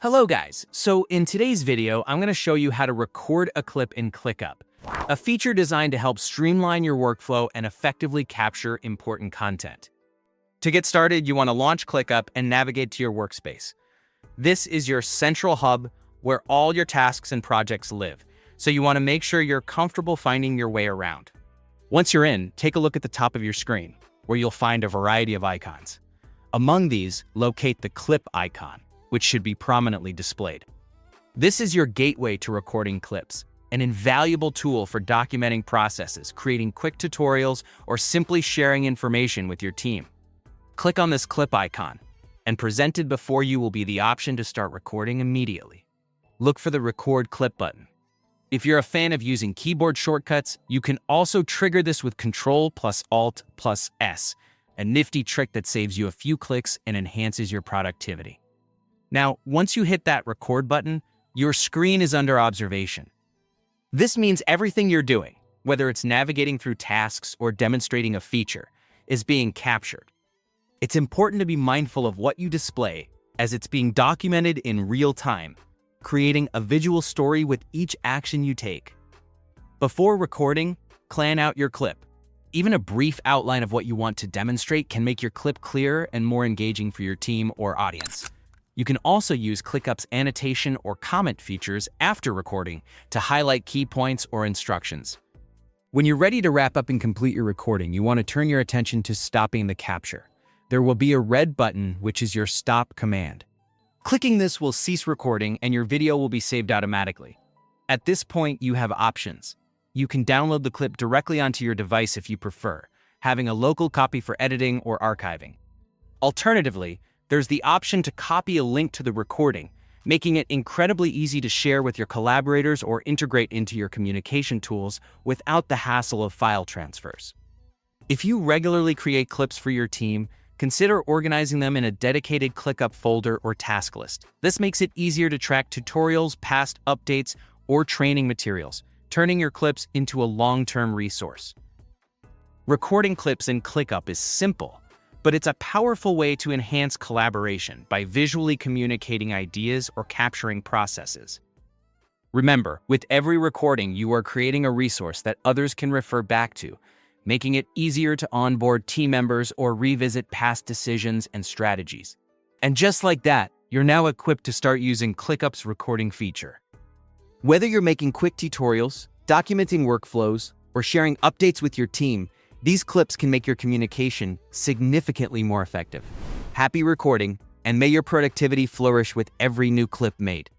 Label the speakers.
Speaker 1: Hello guys, so in today's video, I'm going to show you how to record a clip in ClickUp, a feature designed to help streamline your workflow and effectively capture important content. To get started, you want to launch ClickUp and navigate to your workspace. This is your central hub where all your tasks and projects live, so you want to make sure you're comfortable finding your way around. Once you're in, take a look at the top of your screen, where you'll find a variety of icons. Among these, locate the clip icon, which should be prominently displayed. This is your gateway to recording clips, an invaluable tool for documenting processes, creating quick tutorials, or simply sharing information with your team. Click on this clip icon, and presented before you will be the option to start recording immediately. Look for the Record Clip button. If you're a fan of using keyboard shortcuts, you can also trigger this with Ctrl+Alt+S, a nifty trick that saves you a few clicks and enhances your productivity. Now, once you hit that record button, your screen is under observation. This means everything you're doing, whether it's navigating through tasks or demonstrating a feature, is being captured. It's important to be mindful of what you display as it's being documented in real time, creating a visual story with each action you take. Before recording, plan out your clip. Even a brief outline of what you want to demonstrate can make your clip clearer and more engaging for your team or audience. You can also use ClickUp's annotation or comment features after recording to highlight key points or instructions. When you're ready to wrap up and complete your recording, you want to turn your attention to stopping the capture. There will be a red button, which is your stop command. Clicking this will cease recording and your video will be saved automatically. At this point, you have options. You can download the clip directly onto your device if you prefer, having a local copy for editing or archiving. Alternatively, there's the option to copy a link to the recording, making it incredibly easy to share with your collaborators or integrate into your communication tools without the hassle of file transfers. If you regularly create clips for your team, consider organizing them in a dedicated ClickUp folder or task list. This makes it easier to track tutorials, past updates, or training materials, turning your clips into a long-term resource. Recording clips in ClickUp is simple, but it's a powerful way to enhance collaboration by visually communicating ideas or capturing processes. Remember, with every recording, you are creating a resource that others can refer back to, making it easier to onboard team members or revisit past decisions and strategies. And just like that, you're now equipped to start using ClickUp's recording feature. Whether you're making quick tutorials, documenting workflows, or sharing updates with your team, these clips can make your communication significantly more effective. Happy recording, and may your productivity flourish with every new clip made.